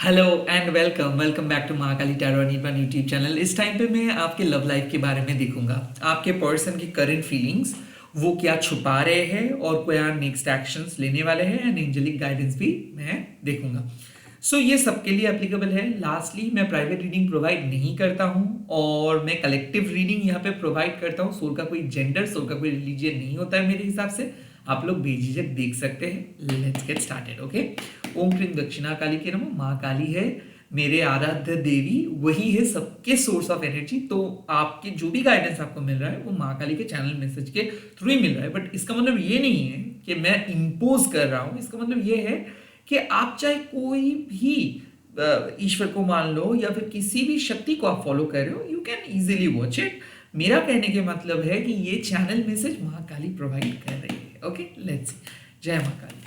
Hello and welcome welcome back to Mahakali tarot one YouTube channel. इस time पे मैं आपके लव लाइफ के बारे में देखूंगा, आपके पर्सन की करंट फीलिंग्स, वो क्या छुपा रहे हैं और क्या नेक्स्ट एक्शंस लेने वाले हैं, एंड एंजेलिक गाइडेंस भी मैं देखूंगा। सो ये सबके लिए एप्लीकेबल है। लास्टली, मैं प्राइवेट रीडिंग प्रोवाइड नहीं करता हूं और मैं कलेक्टिव रीडिंग यहाँ पे प्रोवाइड करता हूँ। सोल का कोई जेंडर, सोल का कोई रिलीजियन नहीं होता है मेरे हिसाब से। आप लोग बेझिझक देख सकते हैं। Let's get started. ओके। ओम क्रीम दक्षिणा काली के नमः। माँ काली है मेरे आराध्य देवी, वही है सबके सोर्स ऑफ एनर्जी। तो आपके जो भी गाइडेंस आपको मिल रहा है वो माँ काली के चैनल मैसेज के थ्रू ही मिल रहा है। बट इसका मतलब ये नहीं है कि मैं इम्पोज कर रहा हूँ। इसका मतलब ये है कि आप चाहे कोई भी ईश्वर को मान लो या फिर किसी भी शक्ति को आप फॉलो कर रहे हो, you can easily watch it. मेरा कहने के मतलब है कि ये चैनल मैसेज माँ काली प्रोवाइड कर रही है। Okay, let's see. जय माँ काली।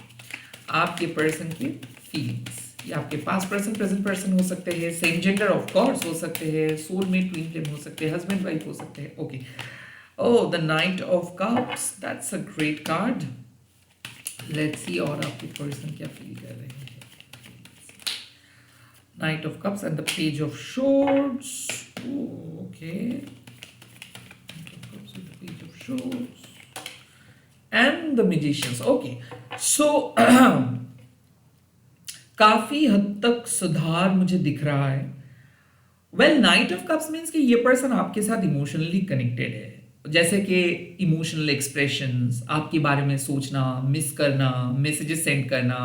आपके पर्सन की फीलिंग्स, या आपके पास पर्सन प्रेजेंट पर्सन हो सकते हैं, सेम जेंडर ऑफ कोर्स हो सकते हैं, सोलमेट ट्विन फ्लेम हो सकते हैं, हस्बैंड वाइफ हो सकते हैं। Okay. Oh, the knight of cups, that's a great card. Let's see और आपके पर्सन क्या फील कर रहे हैं। Knight of cups and the page of swords. Okay, page of swords and the magicians. Okay, so काफी हद तक सुधार मुझे दिख रहा है। Well, knight of cups means कि ये पर्सन आपके साथ इमोशनली कनेक्टेड है। जैसे कि इमोशनल एक्सप्रेशंस, आपके बारे में सोचना, मिस करना, मैसेजेस सेंड करना,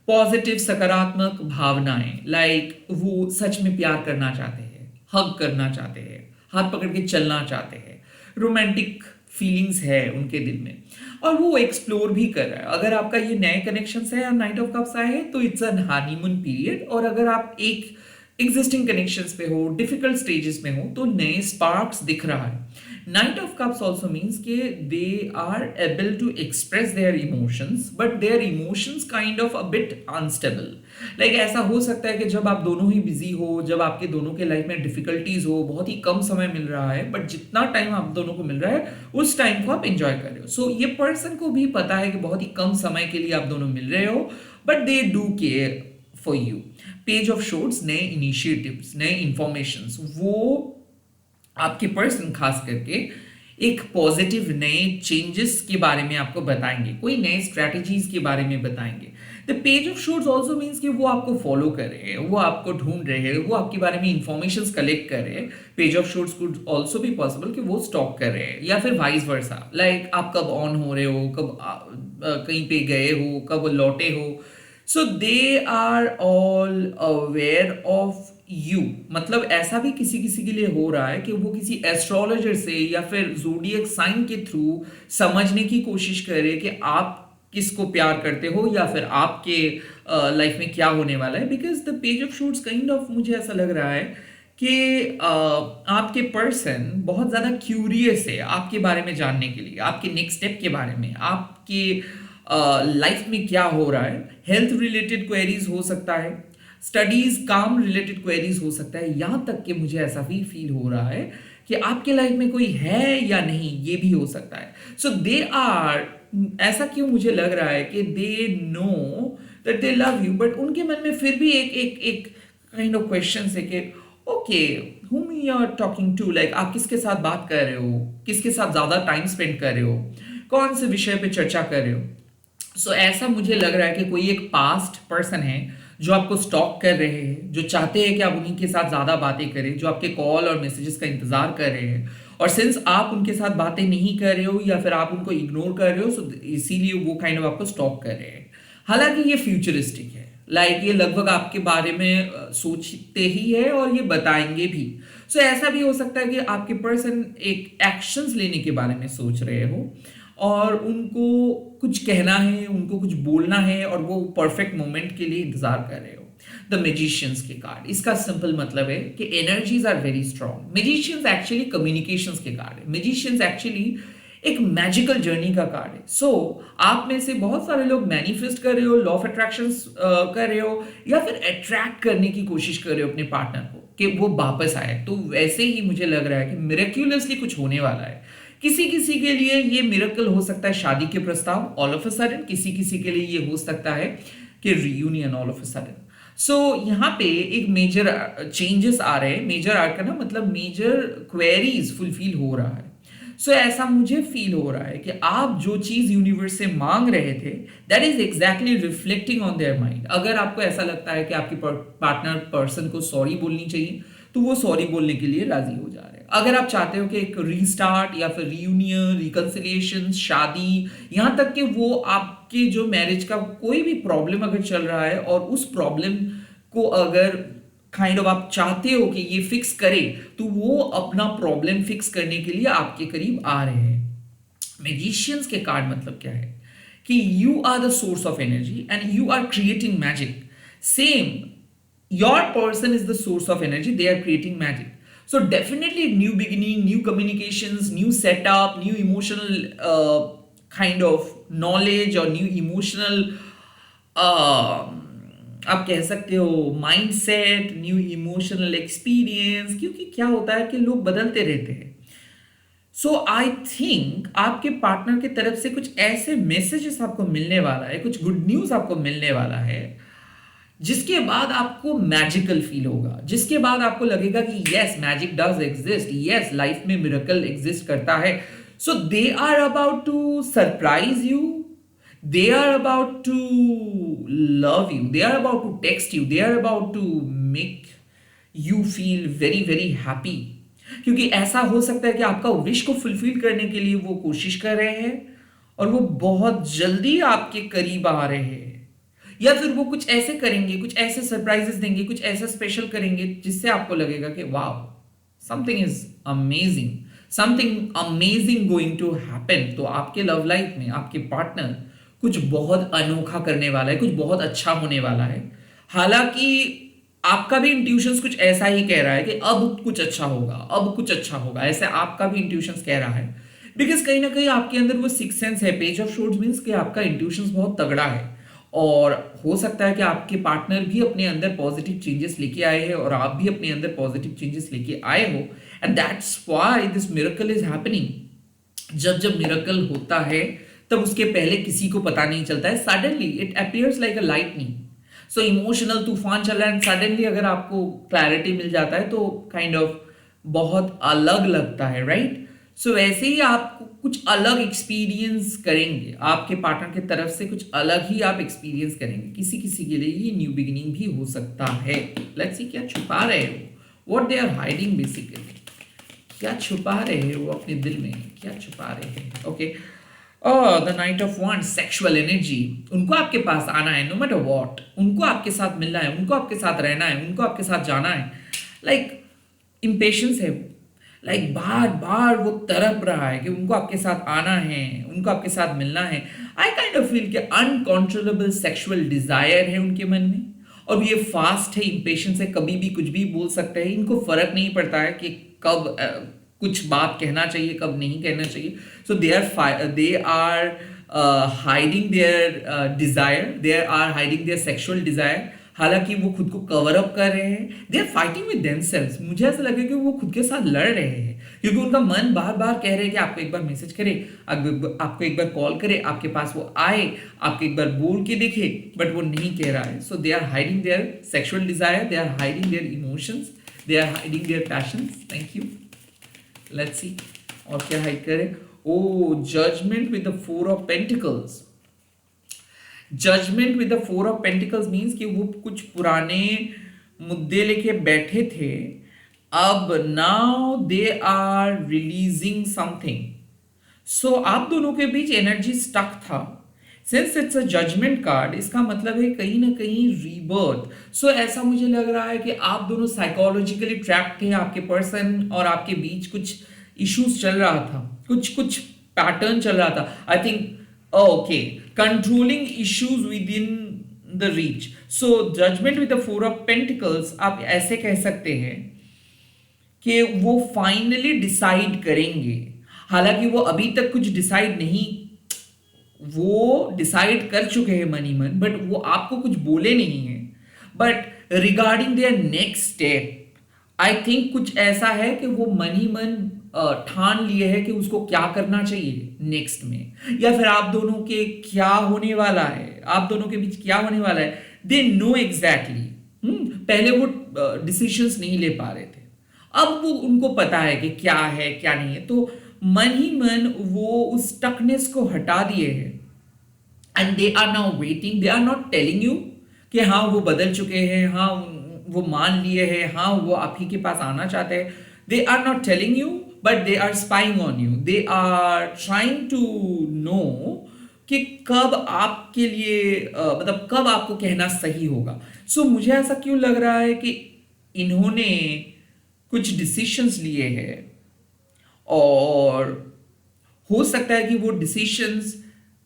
पॉजिटिव सकारात्मक भावनाएं, लाइक वो सच में प्यार करना चाहते हैं, हग करना चाहते हैं, हाथ पकड़ के चलना चाहते हैं, रोमांटिक फीलिंग्स है उनके दिल में और वो एक्सप्लोर भी कर रहा है। अगर आपका ये नए कनेक्शन है या नाइट ऑफ कप्स आए हैं तो इट्स एन हनीमून पीरियड। और अगर आप एक एग्जिस्टिंग कनेक्शंस पे हो, डिफिकल्ट स्टेजेस में हो, तो नए स्पार्क्स दिख रहा है। Knight of cups also means के they are able to express their emotions, but their emotions kind of a bit unstable. Like ऐसा हो सकता है कि जब आप दोनों ही बिजी हो, जब आपके दोनों के लाइफ में डिफिकल्टीज हो, बहुत ही कम समय मिल रहा है, बट जितना टाइम आप दोनों को मिल रहा है उस टाइम को आप एंजॉय कर रहे हो। सो ये पर्सन को भी पता है कि बहुत ही कम समय के लिए आप दोनों मिल रहे हो, but they do care for you. Page of swords, नए इनिशिएटिव्स, नए इंफॉर्मेशंस, वो आपके पर्सन खास करके एक पॉजिटिव नए चेंजेस के बारे में आपको बताएंगे, कोई नए स्ट्रेटजीज के बारे में बताएंगे। The page of swords also means कि वो आपको फॉलो कर रहे हैं, वो आपको ढूंढ रहे हैं, वो आपके बारे में इंफॉर्मेशन कलेक्ट कर रहे हैं। पेज ऑफ शोर्ड्स कुड ऑल्सो भी पॉसिबल कि वो स्टॉक कर रहे हैं, या फिर वाइस वर्सा, लाइक आप कब ऑन हो रहे हो, कब कहीं पे गए हो, कब लौटे हो। So they are all aware of you. मतलब ऐसा भी किसी किसी के लिए हो रहा है कि वो किसी एस्ट्रोलॉजर से या फिर जोडियक साइन के थ्रू समझने की कोशिश करे कि आप किसको प्यार करते हो या फिर आपके लाइफ में क्या होने वाला है। Because the page of shoots kind of, मुझे ऐसा लग रहा है कि आपके पर्सन बहुत ज़्यादा क्यूरियस है आपके बारे में जानने के लिए, आपके नेक्स्ट स्टेप के बारे में, आपके लाइफ में क्या हो रहा है। हेल्थ रिलेटेड क्वेरीज हो सकता है, स्टडीज काम रिलेटेड क्वेरीज हो सकता है, यहां तक कि मुझे ऐसा भी फील हो रहा है कि आपके लाइफ में कोई है या नहीं, ये भी हो सकता है। सो दे आर, ऐसा क्यों मुझे लग रहा है कि they know that they love you, but उनके मन में फिर भी एक एक एक काइंड ऑफ क्वेश्चन है कि okay, whom you are talking to, like आप किसके साथ बात कर रहे हो, किसके साथ ज्यादा टाइम स्पेंड कर रहे हो, कौन से विषय पे चर्चा कर रहे हो। सो ऐसा मुझे लग रहा है कि कोई एक पास्ट पर्सन है जो आपको स्टॉक कर रहे हैं, जो चाहते हैं कि आप उन्हीं के साथ ज़्यादा बातें करें, जो आपके कॉल और मैसेजेस का इंतज़ार कर रहे हैं। और सिंस आप उनके साथ बातें नहीं कर रहे हो या फिर आप उनको इग्नोर कर रहे हो, सो इसीलिए वो काइंड ऑफ आपको स्टॉक कर रहे हैं। हालांकि ये फ्यूचरिस्टिक है, लाइक ये लगभग आपके बारे में सोचते ही है और ये बताएंगे भी। सो ऐसा भी हो सकता है कि आपके पर्सन एक एक्शंस लेने के बारे में सोच रहे हो और उनको कुछ कहना है, उनको कुछ बोलना है और वो परफेक्ट मोमेंट के लिए इंतजार कर रहे हो। द मैजिशियंस के कार्ड, इसका सिंपल मतलब है कि energies are very strong. Magicians actually communications के कार्ड है। मैजिशियंस एक्चुअली एक मैजिकल जर्नी का कार्ड है। सो आप में से बहुत सारे लोग मैनिफेस्ट कर रहे हो, लॉ ऑफ अट्रैक्शन कर रहे हो, या फिर अट्रैक्ट करने की कोशिश कर रहे हो अपने पार्टनर को कि वो वापस आए। तो वैसे ही मुझे लग रहा है कि मिरेक्युलसली कुछ होने वाला है। किसी किसी के लिए ये मिरेकल हो सकता है शादी के प्रस्ताव ऑल ऑफ अ सडन, किसी किसी के लिए ये हो सकता है कि reunion all of a sudden. So यहाँ पे एक मेजर चेंजेस आ रहे हैं। मेजर आर्ट का ना मतलब मेजर क्वेरीज फुलफिल हो रहा है। सो ऐसा मुझे फील हो रहा है कि आप जो चीज यूनिवर्स से मांग रहे थे, that is exactly reflecting on their mind. अगर आपको ऐसा लगता है कि आपकी पार्टनर पर्सन को सॉरी बोलनी चाहिए, तो वो सॉरी बोलने के लिए राजी हो जा रहे हैं। अगर आप चाहते हो कि एक रीस्टार्ट या फिर रीयूनियन, रिकंसिलिएशन, शादी, यहां तक कि वो आपके जो मैरिज का कोई भी प्रॉब्लम अगर चल रहा है और उस प्रॉब्लम को अगर काइंड ऑफ आप चाहते हो कि ये फिक्स करे, तो वो अपना प्रॉब्लम फिक्स करने के लिए आपके करीब आ रहे हैं। मैजिशियंस के कार्ड मतलब क्या है कि you are the source of energy and you are creating magic. Same, your person is the source of energy, they are creating magic. So definitely new beginning, new communications, new setup, new emotional kind of knowledge or new emotional आप कह सकते हो mindset, new emotional experience. क्योंकि क्या होता है कि लोग बदलते रहते हैं। सो आई थिंक आपके पार्टनर की तरफ से कुछ ऐसे मैसेजेस आपको मिलने वाला है, कुछ गुड न्यूज आपको मिलने वाला है, जिसके बाद आपको मैजिकल फील होगा, जिसके बाद आपको लगेगा कि yes magic does exist, yes life में मिरेकल एग्जिस्ट करता है। So they are about to surprise you, they are about to love you, they are about to text you, they are about to make you feel very very happy। क्योंकि ऐसा हो सकता है कि आपका wish को फुलफिल करने के लिए वो कोशिश कर रहे हैं और वो बहुत जल्दी आपके करीब आ रहे हैं, या फिर वो कुछ ऐसे करेंगे, कुछ ऐसे सरप्राइजेस देंगे, कुछ ऐसा स्पेशल करेंगे जिससे आपको लगेगा कि wow something is amazing, something amazing going to happen. तो आपके लव लाइफ में आपके पार्टनर कुछ बहुत अनोखा करने वाला है, कुछ बहुत अच्छा होने वाला है। हालांकि आपका भी इंट्यूशंस कुछ ऐसा ही कह रहा है कि अब कुछ अच्छा होगा, अब कुछ अच्छा होगा, ऐसे आपका भी इंट्यूशंस कह रहा है। बिकॉज कहीं ना कहीं आपके अंदर वो सिक्स सेंस है। पेज ऑफ शोर्ड्स मींस कि आपका इंट्यूशंस बहुत तगड़ा है, और हो सकता है कि आपके पार्टनर भी अपने अंदर पॉजिटिव चेंजेस लेके आए हैं और आप भी अपने अंदर पॉजिटिव चेंजेस लेके आए हो, and that's why this miracle is happening. जब जब मिरेकल होता है तब उसके पहले किसी को पता नहीं चलता है, suddenly it appears like a lightning. So emotional तूफान चल रहा है, सडनली अगर आपको क्लैरिटी मिल जाता है तो काइंड ऑफ बहुत अलग लगता है, राइट। सो वैसे ही आप कुछ अलग एक्सपीरियंस करेंगे, आपके पार्टनर की तरफ से कुछ अलग ही आप एक्सपीरियंस करेंगे। किसी किसी के लिए ये न्यू बिगिनिंग भी हो सकता है। लेट्स सी क्या छुपा रहे हो, what they are hiding basically, क्या छुपा रहे हो अपने दिल में, क्या छुपा रहे हैं। Okay, the knight of wands, sexual energy. उनको आपके पास आना है नो मैटर व्हाट, उनको आपके साथ मिलना है, उनको आपके साथ रहना है, उनको आपके साथ जाना है। लाइक इम्पेशंस है, लाइक बार बार वो तड़प रहा है कि उनको आपके साथ आना है, उनको आपके साथ मिलना है। आई काइंड ऑफ फील कि अनकंट्रोलेबल सेक्सुअल डिजायर है उनके मन में, और ये फास्ट है, इम्पेशंस है, कभी भी कुछ भी बोल सकते हैं। इनको फर्क नहीं पड़ता है कि कब कुछ बात कहना चाहिए, कब नहीं कहना चाहिए। So they are hiding their desire, they are hiding their sexual desire. हालांकि वो खुद को कवर अप कर रहे हैं, they are fighting with themselves. मुझे ऐसा लगे कि वो खुद के साथ लड़ रहे हैं, क्योंकि उनका मन बार बार कह रहे हैं कि आपको एक बार मैसेज करे, आपको एक बार कॉल करे, आपके पास वो आए, आपको एक बार बोल के देखे, बट वो नहीं कह रहा है। So they are hiding their sexual desire, they are hiding their emotions, they are hiding their passions. Thank you. Let's see और क्या हाइड करे। Oh, judgement with the four of pentacles. Judgement with the four of pentacles means कि वो कुछ पुराने मुद्दे लेके बैठे थे, अब now they are releasing something. So आप दोनों के बीच एनर्जी स्टक था। Since it's a judgement card, इसका मतलब है कहीं ना कहीं रीबर्थ। सो ऐसा मुझे लग रहा है कि आप दोनों साइकोलॉजिकली ट्रैप्ड थे, आपके पर्सन और आपके बीच कुछ इश्यूज चल रहा था, कुछ कुछ पैटर्न चल रहा था। I think okay, controlling issues with in the reach. So judgment with the four of pentacles, आप ऐसे कह सकते हैं कि वो फाइनली डिसाइड करेंगे। हालांकि वो अभी तक कुछ डिसाइड नहीं, वो डिसाइड कर चुके हैं मन ही मन, बट वो आपको कुछ बोले नहीं है। But regarding their next step, I think कुछ ऐसा है कि वो मन ही मन ठान लिए है कि उसको क्या करना चाहिए नेक्स्ट में, या फिर आप दोनों के क्या होने वाला है, आप दोनों के बीच क्या होने वाला है। दे नो एग्जैक्टली, पहले वो डिसीजंस नहीं ले पा रहे थे, अब वो उनको पता है कि क्या है क्या नहीं है, तो मन ही मन वो उस स्टकनेस को हटा दिए हैं and they are now waiting, they are not telling you कि हाँ वो बदल चुके हैं, हाँ वो मान लिए हैं, हाँ वो आप ही के पास आना चाहते हैं, they are not telling you but they are spying on you, they are trying to know कि कब आपके लिए मतलब कब आपको कहना सही होगा। सो मुझे ऐसा क्यों लग रहा है कि इन्होंने कुछ डिसीशंस लिए हैं और हो सकता है कि वो डिसीशंस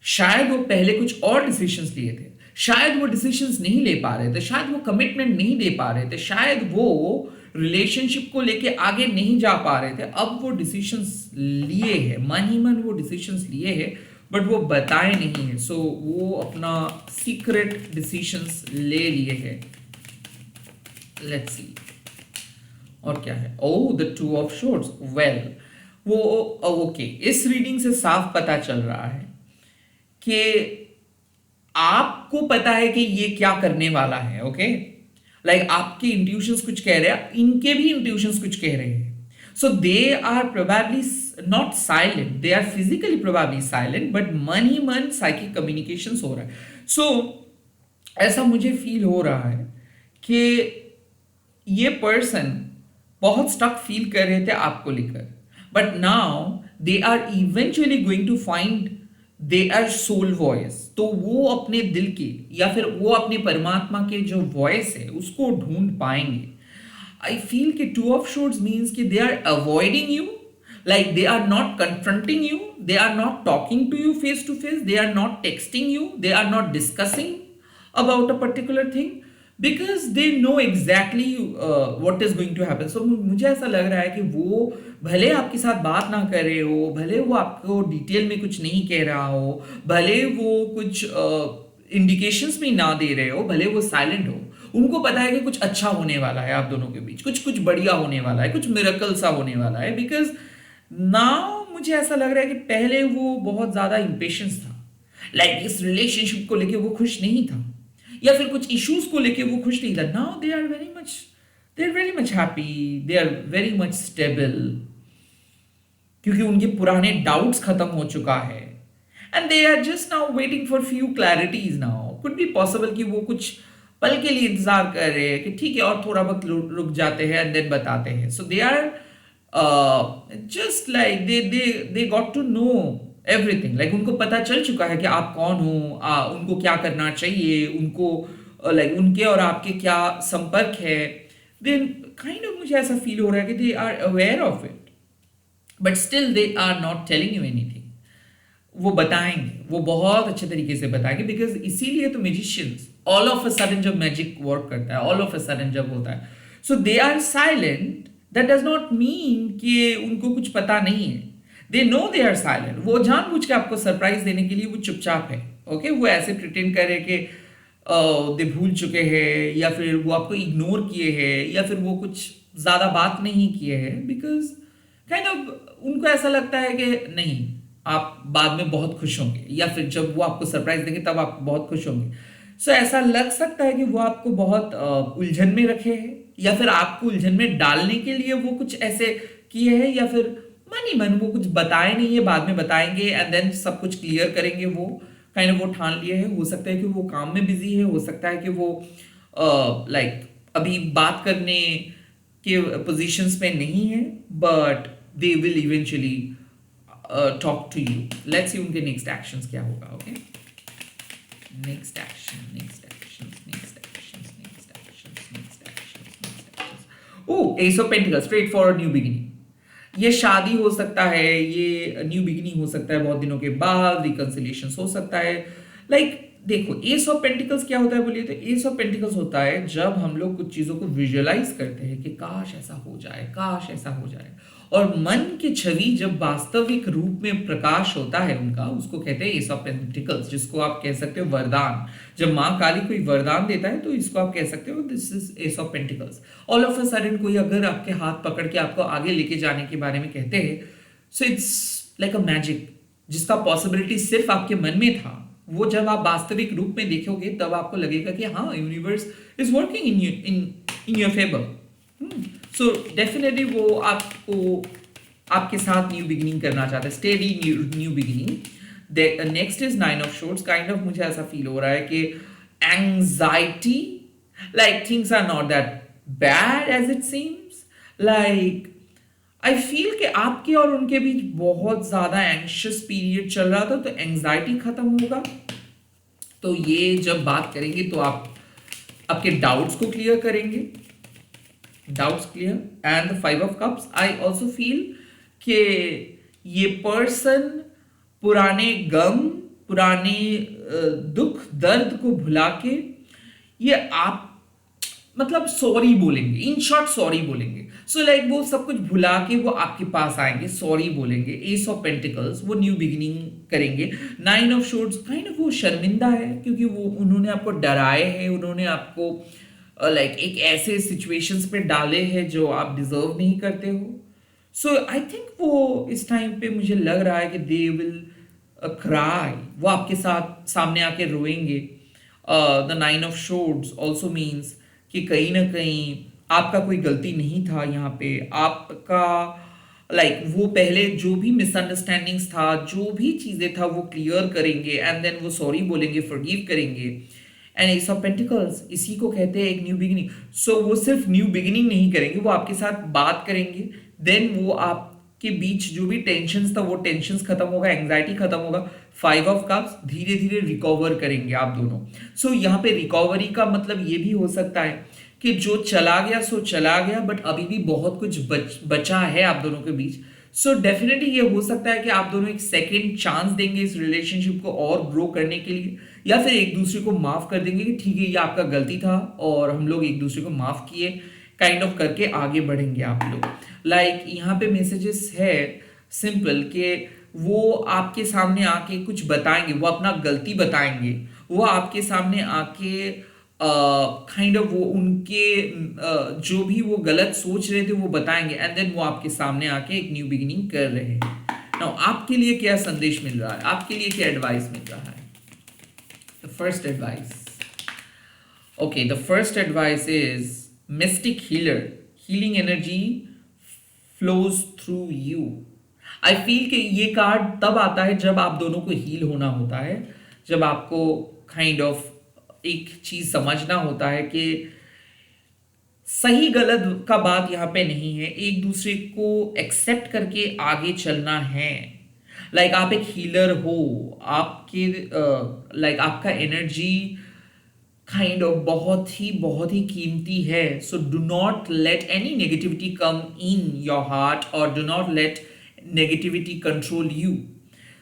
शायद वो पहले कुछ और डिसीशंस लिए थे, शायद वो डिसीशंस नहीं ले पा रहे थे, शायद वो कमिटमेंट नहीं दे पा रहे थे, शायद वो रिलेशनशिप को लेके आगे नहीं जा पा रहे थे, अब वो डिसीशंस लिए हैं, मन ही मन वो डिसीशंस लिए हैं बट वो बताए नहीं है, सो वो अपना सीक्रेट डिसीशंस ले लिए हैं। लेट्स सी और क्या है। ओह the two of shorts, well वो ओके, इस रीडिंग से साफ पता चल रहा है कि आपको पता है कि ये क्या करने वाला है। ओके, लाइक आपके इंट्यूशंस कुछ कह रहे हैं, इनके भी इंट्यूशंस कुछ कह रहे हैं, so they are probably not silent, they are physically probably silent but मन ही मन साइकिक कम्युनिकेशन हो रहा है। सो ऐसा मुझे फील हो रहा है कि ये पर्सन बहुत स्टक फील कर रहे थे आपको लेकर, but now they are eventually going to find their soul voice, तो वो अपने दिल के या फिर वो अपने परमात्मा के जो वॉइस है उसको ढूंढ पाएंगे। आई फील कि टू ऑफ शॉर्ट्स मीन्स कि they are avoiding you, like they are not confronting you, they are not talking to you face to face, they are not texting you, they are not discussing about a particular thing because they know exactly what is going to happen. So मुझे ऐसा लग रहा है कि वो भले आपके साथ बात ना कर रहे हो, भले वो आपको डिटेल में कुछ नहीं कह रहा हो, भले वो कुछ इंडिकेशंस भी ना दे रहे हो, भले वो साइलेंट हो, उनको पता है कि कुछ अच्छा होने वाला है आप दोनों के बीच, कुछ कुछ बढ़िया होने वाला है, कुछ मिरेकल सा होने वाला है। बिकॉज नाउ मुझे ऐसा लग रहा है कि पहले वो बहुत ज्यादा इंपेशेंस था, लाइक इस रिलेशनशिप को लेके वो खुश नहीं था या फिर कुछ इश्यूज को लेके वो खुश नहीं था। Now they are very much happy, they are very much stable, क्योंकि उनके पुराने डाउट्स खत्म हो चुका है and they are just now waiting for few clarities. Now could be possible कि वो कुछ पल के लिए इंतजार कर रहे हैं कि ठीक है और थोड़ा वक्त रुक जाते हैं एंड देन बताते हैं। So they are just like they got to know everything, like उनको पता चल चुका है कि आप कौन हो, उनको क्या करना चाहिए, उनको लाइक उनके और आपके क्या संपर्क है। देन काइंड ऑफ मुझे ऐसा फील हो रहा है कि they are aware of it but still they are not telling you anything. वो बताएंगे, वो बहुत अच्छे तरीके से बताएंगे, बिकॉज इसीलिए तो magicians all of a sudden जब मैजिक वर्क करता है, ऑल ऑफ अ सडन जब होता है, so they are silent, that does not mean कि उनको कुछ पता नहीं है, they know they are silent. वो जानबूझ के आपको सरप्राइज देने के लिए वो चुपचाप है। ओके, वो ऐसे प्रिटेंड कर रहे कि दे भूल चुके हैं या फिर वो आपको इग्नोर किए हैं या फिर वो कुछ ज्यादा बात नहीं किए हैं, बिकॉज काइंड ऑफ उनको ऐसा लगता है कि नहीं आप बाद में बहुत खुश होंगे या फिर जब वो आपको सरप्राइज देंगे तब आप बहुत खुश होंगे। सो ऐसा लग सकता है कि वो आपको बहुत उलझन में रखे हैं या फिर आपको उलझन में डालने के लिए वो कुछ ऐसे किए हैं, या फिर मन ही मन वो कुछ बताए नहीं है, बाद में बताएंगे एंड देन सब कुछ क्लियर करेंगे। वो काइंड वो ठान लिए हैं। हो सकता है कि वो काम में बिजी है, हो सकता है कि वो लाइक अभी बात करने के पोजीशंस पे नहीं है, but they will eventually talk to you. Let's see उनके नेक्स्ट एक्शंस क्या होगा। Okay, next action, next action, next action, next action, next action, next action. Oh, ace of pentacles, straightforward new beginning. ये शादी हो सकता है, ये new beginning हो सकता है बहुत दिनों के बाद, रिकंसिलिएशन हो सकता है। लाइक देखो, एस ऑफ पेंटिकल्स क्या होता है बोलिए तो एस ऑफ पेंटिकल्स होता है जब हम लोग कुछ चीजों को विजुअलाइज करते हैं कि काश ऐसा हो जाए, काश ऐसा हो जाए, और मन की छवि जब वास्तविक रूप में प्रकाश होता है उनका, उसको कहते हैं एस ऑफ पेंटिकल्स, जिसको आप कह सकते हो वरदान। जब माँ काली कोई वरदान देता है तो इसको आप कह सकते हो this is S of pentacles. All of a sudden कोई अगर आपके हाथ पकड़ के आपको आगे लेके जाने के बारे में कहते हैं, so it's like a magic जिसका पॉसिबिलिटी सिर्फ आपके मन में था, वो जब आप वास्तविक रूप में देखोगे तब आपको लगेगा कि हाँ, universe is working in your favour. So definitely वो आपको आपके साथ न्यू बिगिनिंग करना चाहता है, steady new beginning. Next is nine of swords. Kind of मुझे ऐसा फील हो रहा है कि anxiety, like things are not that bad as it seems, like I feel कि आपके और उनके बीच बहुत ज्यादा एंग्शियस पीरियड चल रहा था, तो एंजाइटी खत्म होगा। तो ये जब बात करेंगे तो आप आपके डाउट्स को क्लियर करेंगे, doubts clear. And the five of cups, I also feel कि ये पर्सन पुराने गम, पुराने दुख दर्द को भुला के ये आप मतलब सॉरी बोलेंगे, इन शॉर्ट सॉरी बोलेंगे। सो लाइक वो सब कुछ भुला के वो आपके पास आएंगे, सॉरी बोलेंगे। एस ऑफ पेंटिकल्स, वो न्यू बिगिनिंग करेंगे। Nine of swords, kind of वो शर्मिंदा है क्योंकि वो उन्होंने आपको डराए हैं, उन्होंने आपको लाइक एक ऐसे सिचुएशंस पे डाले हैं जो आप डिजर्व नहीं करते हो। सो आई थिंक वो इस टाइम पे मुझे लग रहा है कि दे विल क्राई, वो आपके साथ सामने आके रोएंगे। The nine of swords also means कि कहीं ना कहीं आपका कोई गलती नहीं था यहाँ पे, आपका लाइक वो पहले जो भी मिसअंडरस्टैंडिंग्स था, जो भी चीजें था वो क्लियर करेंगे एंड देन वो सॉरी बोलेंगे, फॉरगिव करेंगे। एंड एस ऑफ पेंटिकल्स, इसी को कहते हैं एक न्यू बिगिनिंग। सो वो सिर्फ न्यू बिगिनिंग नहीं करेंगे, वो आपके साथ बात करेंगे, देन वो आपके बीच जो भी टेंशन्स था वो टेंशन्स खत्म होगा, एंग्जाइटी खत्म होगा। फाइव ऑफ कप्स, धीरे धीरे रिकवर करेंगे आप दोनों। सो यहाँ पे रिकवरी का मतलब ये भी हो सकता है कि जो चला गया सो चला गया, बट अभी भी बहुत कुछ बचा है आप दोनों के बीच। सो डेफिनेटली ये हो सकता है कि आप दोनों एक सेकेंड चांस देंगे इस रिलेशनशिप को और ग्रो करने के लिए, या फिर एक दूसरे को माफ कर देंगे कि ठीक है ये आपका गलती था और हम लोग एक दूसरे को माफ किए, काइंड ऑफ करके आगे बढ़ेंगे आप लोग। लाइक यहाँ पे मैसेजेस है सिंपल कि वो आपके सामने आके कुछ बताएंगे, वो अपना गलती बताएंगे, वो आपके सामने आके काइंड ऑफ वो उनके जो भी वो गलत सोच रहे थे वो बताएंगे एंड देन वो आपके सामने आके एक न्यू बिगिनिंग कर रहे हैं। नाउ आपके लिए क्या संदेश मिल रहा है, आपके लिए क्या एडवाइस मिल रहा है? The first advice, okay, the first advice is mistake healer, healing energy flows through you. I feel कि ये कार्ड तब आता है जब आप दोनों को हील होना होता है, जब आपको काइंड ऑफ एक चीज समझना होता है कि सही गलत का बात यहाँ पे नहीं है, एक दूसरे को एक्सेप्ट करके आगे चलना है। लाइक आप एक हीलर हो, आपके लाइक आपका एनर्जी काइंड ऑफ बहुत ही कीमती है। So do not let any negativity come in your heart और do not let negativity control you.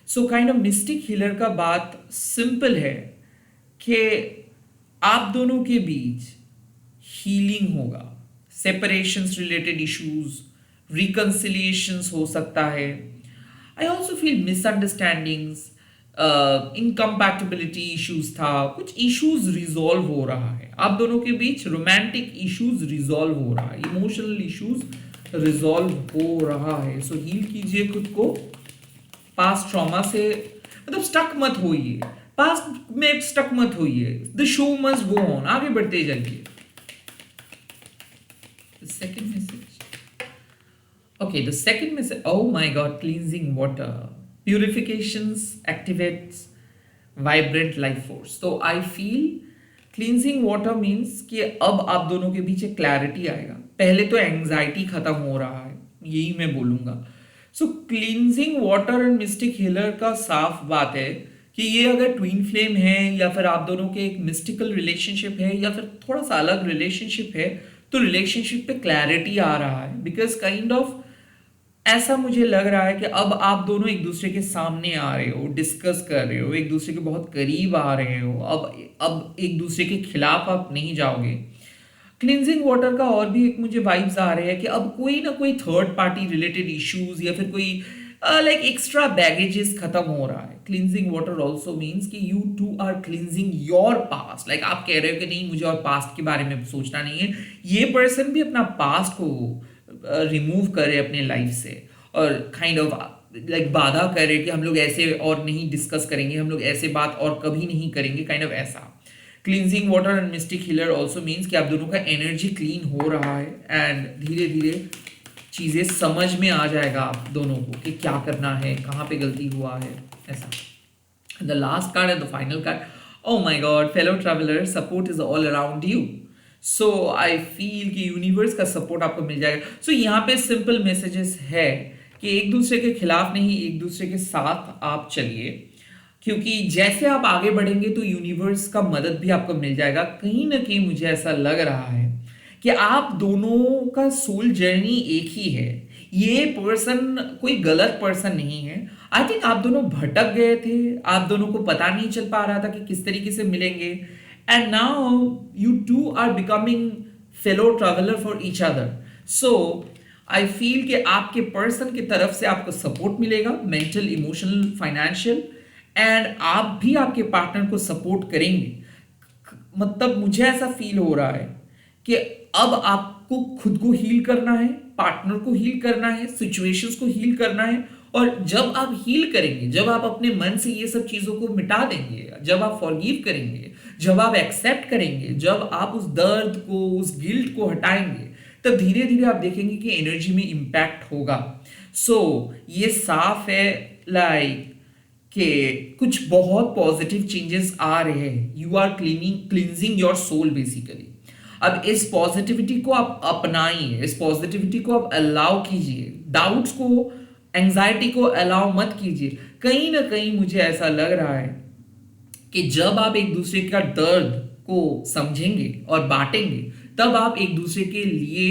So kind of mystic healer का बात सिंपल है कि आप दोनों के बीच हीलिंग होगा, सेपरेशंस रिलेटेड इश्यूज, रिकंसिलिएशंस हो सकता है। I also feel misunderstandings, incompatibility issues था, कुछ इश्यूज रिजॉल्व हो रहा है आप दोनों के बीच, रोमांटिक इश्यूज रिजॉल्व हो रहा है, इमोशनल इश्यूज रिजॉल्व हो रहा है। सो हील कीजिए खुद को, पास्ट ट्रॉमा से मतलब स्टक मत होइए, पास्ट में स्टक मत होइए, the show must go on, आगे बढ़ते जाइए। Second message, okay, the second message, oh my god, cleansing water purifications activates vibrant life force. तो I feel cleansing water means कि अब आप दोनों के बीच एक क्लैरिटी आएगा। पहले तो एंग्जाइटी खत्म हो रहा है, यही मैं बोलूंगा। So cleansing water and mystic healer का साफ बात है कि ये अगर ट्विन फ्लेम है या फिर आप दोनों के एक मिस्टिकल रिलेशनशिप है या फिर थोड़ा सा अलग रिलेशनशिप है, तो रिलेशनशिप पे क्लैरिटी आ रहा है। बिकॉज काइंड ऑफ ऐसा मुझे लग रहा है कि अब आप दोनों एक दूसरे के सामने आ रहे हो, डिस्कस कर रहे हो, एक दूसरे के बहुत करीब आ रहे हो, अब एक दूसरे के खिलाफ आप नहीं जाओगे। क्लिनजिंग वाटर का और भी एक मुझे वाइब्स आ रहे हैं कि अब कोई ना कोई थर्ड पार्टी रिलेटेड इश्यूज या फिर कोई लाइक एक्स्ट्रा बैगेजेस खत्म हो रहा है। क्लिनजिंग वाटर ऑल्सो मीन्स कि you two are cleansing your past. Like आप कह रहे हो कि नहीं, मुझे और पास्ट के बारे में सोचना नहीं है, ये पर्सन भी अपना पास्ट को रिमूव करे अपने लाइफ से और काइंड ऑफ लाइक बाधा करे कि हम लोग ऐसे और नहीं डिस्कस करेंगे, हम लोग ऐसे बात और कभी नहीं करेंगे, काइंड ऑफ ऐसा। Cleansing water and mystic healer also means कि आप दोनों का एनर्जी क्लीन हो रहा है एंड धीरे धीरे चीज़ें समझ में आ जाएगा आप दोनों को कि क्या करना है, कहाँ पे गलती हुआ है, ऐसा। The last card and the final card. Oh my God, fellow traveler, support is all around you. So I feel कि यूनिवर्स का सपोर्ट आपको मिल जाएगा। So यहाँ पे सिंपल मैसेजेस है कि एक दूसरे के खिलाफ नहीं, एक दूसरे के साथ आप चलिए, क्योंकि जैसे आप आगे बढ़ेंगे तो यूनिवर्स का मदद भी आपको मिल जाएगा। कहीं ना कहीं मुझे ऐसा लग रहा है कि आप दोनों का सोल जर्नी एक ही है। ये पर्सन कोई गलत पर्सन नहीं है। आई थिंक आप दोनों भटक गए थे, आप दोनों को पता नहीं चल पा रहा था कि किस तरीके से मिलेंगे, and now you two are becoming fellow traveller for each other. So I feel कि आपके पर्सन की तरफ से आपको सपोर्ट मिलेगा, मेंटल, इमोशनल, फाइनेंशियल, एंड आप भी आपके पार्टनर को सपोर्ट करेंगे। मतलब मुझे ऐसा फील हो रहा है कि अब आपको खुद को हील करना है, पार्टनर को हील करना है, सिचुएशंस को हील करना है। और जब आप हील करेंगे, जब आप अपने मन से ये सब चीजों को मिटा देंगे, जब आप फॉरगिव करेंगे, जब आप एक्सेप्ट करेंगे, जब आप उस दर्द को, उस गिल्ट को हटाएंगे, तब धीरे धीरे आप देखेंगे कि एनर्जी में इंपैक्ट होगा। सो ये साफ है लाइक कि कुछ बहुत पॉजिटिव चेंजेस आ रहे हैं। You are cleansing your soul basically. अब इस पॉजिटिविटी को आप अपनाइए, इस पॉजिटिविटी को आप अलाउ कीजिए, डाउट्स को, एंजाइटी को अलाउ मत कीजिए। कहीं ना कहीं मुझे ऐसा लग रहा है कि जब आप एक दूसरे का दर्द को समझेंगे और बांटेंगे, तब आप एक दूसरे के लिए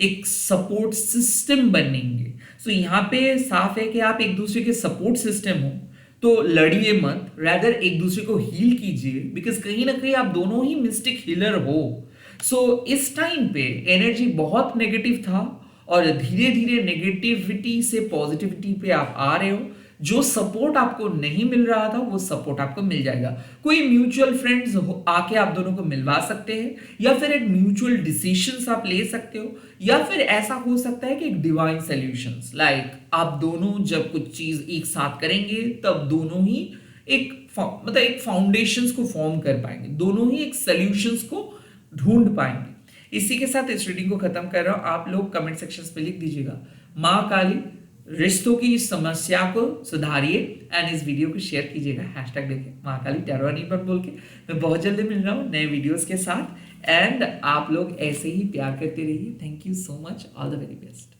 एक सपोर्ट सिस्टम बनेंगे। सो यहाँ पे साफ है कि आप एक दूसरे के सपोर्ट सिस्टम हो, तो लड़िए मत, रैदर एक दूसरे को हील कीजिए, बिकॉज कहीं ना कहीं आप दोनों ही मिस्टिक हीलर हो। सो इस टाइम पे एनर्जी बहुत नेगेटिव था और धीरे धीरे नेगेटिविटी से पॉजिटिविटी पे आप आ रहे हो। जो सपोर्ट आपको नहीं मिल रहा था वो सपोर्ट आपको मिल जाएगा। कोई म्यूचुअल फ्रेंड्स आके आप दोनों को मिलवा सकते हैं, या फिर एक म्यूचुअल डिसीजंस आप ले सकते हो, या फिर ऐसा हो सकता है कि एक डिवाइन सॉल्यूशंस, लाइक आप दोनों जब कुछ चीज एक साथ करेंगे तब दोनों ही एक मतलब एक फाउंडेशंस को फॉर्म कर पाएंगे, दोनों ही एक सॉल्यूशंस को ढूंढ पाएंगे। इसी के साथ इस रीडिंग को खत्म कर रहा हूं। आप लोग कमेंट सेक्शंस पे लिख दीजिएगा माँ काली रिश्तों की इस समस्या को सुधारिए, एंड इस वीडियो को शेयर कीजिएगा, हैशटैग देके माँ काली टैरो पर बोल के। मैं बहुत जल्दी मिल रहा हूँ नए वीडियोस के साथ, एंड आप लोग ऐसे ही प्यार करते रहिए। Thank you so much, all the very best.